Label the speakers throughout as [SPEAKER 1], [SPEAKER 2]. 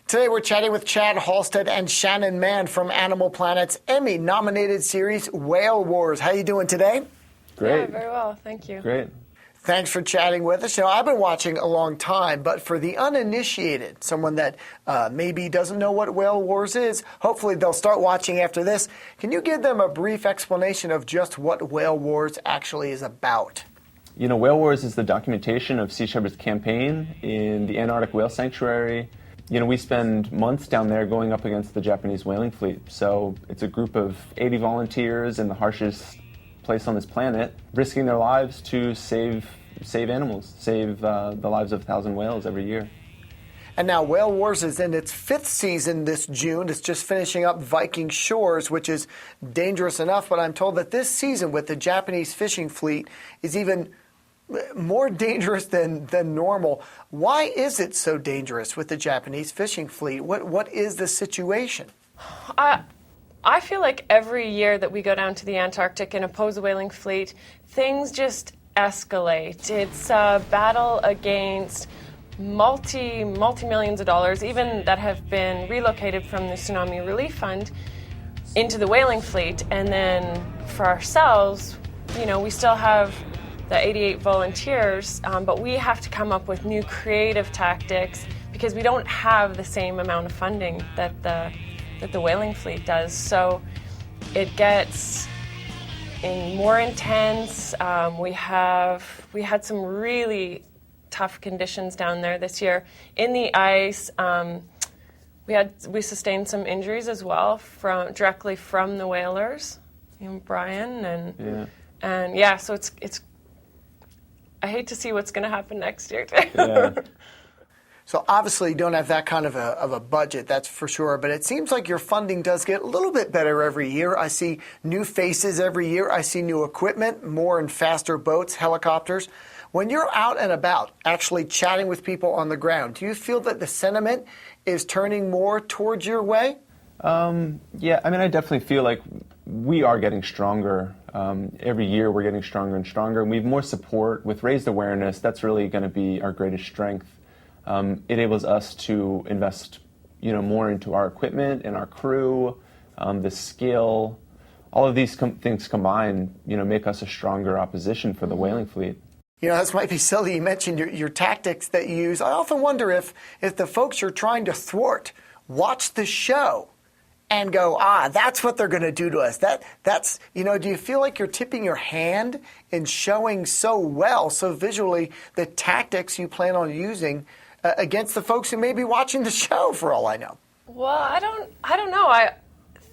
[SPEAKER 1] Today we're chatting with Chad Halstead and Shannon Mann from Animal Planet's Emmy-nominated series Whale Wars. How you doing today?
[SPEAKER 2] Great.
[SPEAKER 3] Yeah, very well. Thank you.
[SPEAKER 2] Great.
[SPEAKER 1] Thanks for chatting with us. You know, I've been watching a long time, but for the uninitiated, someone that maybe doesn't know what Whale Wars is, hopefully they'll start watching after this. Can you give them a brief explanation of just what Whale Wars actually is about?
[SPEAKER 2] You know, Whale Wars is the documentation of Sea Shepherd's campaign in the Antarctic Whale Sanctuary. You know, we spend months down there going up against the Japanese whaling fleet. So it's a group of 80 volunteers in the harshest place on this planet, risking their lives to save animals, save the lives of 1,000 whales every year.
[SPEAKER 1] And now Whale Wars is in its 5th season this June. It's just finishing up Viking Shores, which is dangerous enough, but I'm told that this season with the Japanese fishing fleet is even more dangerous than normal. Why is it so dangerous with the Japanese fishing fleet? What is the situation?
[SPEAKER 3] I feel like every year that we go down to the Antarctic and oppose the whaling fleet, things just escalate. It's a battle against multi-millions of dollars, even that have been relocated from the Tsunami Relief Fund into the whaling fleet. And then for ourselves, you know, we still have the 88 volunteers, but we have to come up with new creative tactics because we don't have the same amount of funding that the whaling fleet does. So it gets more intense. We had some really tough conditions down there this year. In the ice, we sustained some injuries as well directly from the whalers, you know, Brian and so it's. I hate to see what's going to happen next year, too.
[SPEAKER 2] Yeah.
[SPEAKER 1] So obviously you don't have that kind of a budget, that's for sure, but it seems like your funding does get a little bit better every year. I see new faces every year. I see new equipment, more and faster boats, helicopters. When you're out and about, actually chatting with people on the ground, do you feel that the sentiment is turning more towards your way?
[SPEAKER 2] Yeah, I mean, I definitely feel like we are getting stronger. Every year we're getting stronger and stronger, and we have more support. With raised awareness, that's really going to be our greatest strength. It enables us to invest, you know, more into our equipment and our crew, the skill. All of these things combined, you know, make us a stronger opposition for the whaling fleet.
[SPEAKER 1] You know, this might be silly. You mentioned your tactics that you use. I often wonder if the folks you're trying to thwart watch the show and go, that's what they're going to do to us. That's, you know, do you feel like you're tipping your hand in showing so well, so visually, the tactics you plan on using against the folks who may be watching the show, for all I know?
[SPEAKER 3] Well, I don't know. I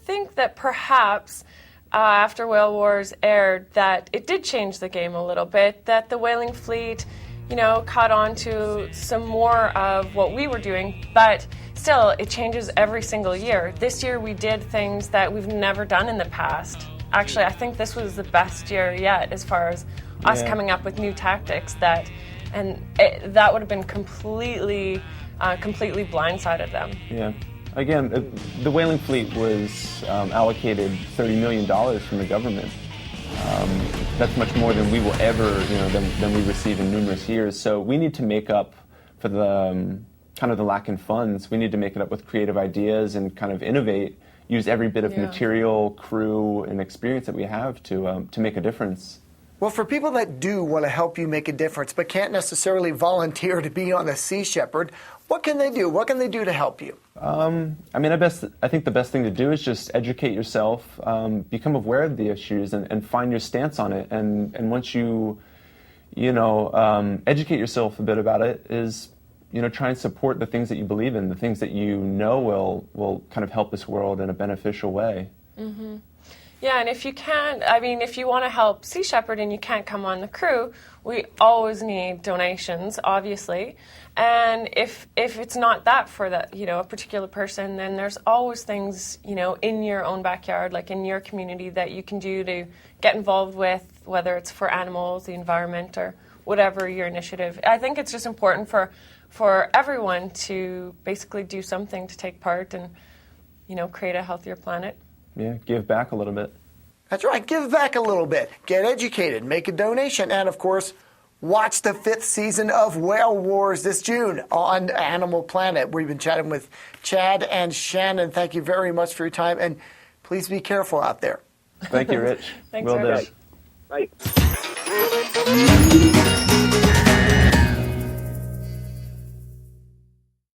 [SPEAKER 3] think that perhaps after Whale Wars aired, that it did change the game a little bit, that the whaling fleet, you know, caught on to some more of what we were doing, but still, it changes every single year. This year we did things that we've never done in the past. Actually, I think this was the best year yet as far as us coming up with new tactics that would have been completely blindsided them. Yeah.
[SPEAKER 2] Again, the whaling fleet was allocated $30 million from the government. That's much more than we will ever, you know, than we receive in numerous years. So we need to make up for the kind of the lack in funds. We need to make it up with creative ideas and kind of innovate, use every bit of material, crew, and experience that we have to make a difference.
[SPEAKER 1] Well, for people that do want to help you make a difference but can't necessarily volunteer to be on the Sea Shepherd, what can they do? What can they do to help you?
[SPEAKER 2] I mean, I think the best thing to do is just educate yourself, become aware of the issues, and find your stance on it. And once you educate yourself a bit about it, is, you know, try and support the things that you believe in, the things that you know will kind of help this world in a beneficial way.
[SPEAKER 3] Mm-hmm. Yeah, and if you can't, I mean, if you want to help Sea Shepherd and you can't come on the crew, we always need donations, obviously. And if it's not that for that, you know, a particular person, then there's always things, you know, in your own backyard, like in your community, that you can do to get involved with, whether it's for animals, the environment, or whatever your initiative. I think it's just important for everyone to basically do something to take part and, you know, create a healthier planet.
[SPEAKER 2] Yeah, give back a little bit.
[SPEAKER 1] That's right. Give back a little bit. Get educated. Make a donation. And, of course, watch the 5th season of Whale Wars this June on Animal Planet. We've been chatting with Chad and Shannon. Thank you very much for your time, and please be careful out there.
[SPEAKER 2] Thank you, Rich.
[SPEAKER 3] Thanks,
[SPEAKER 2] Will do.
[SPEAKER 3] Rich.
[SPEAKER 4] Bye.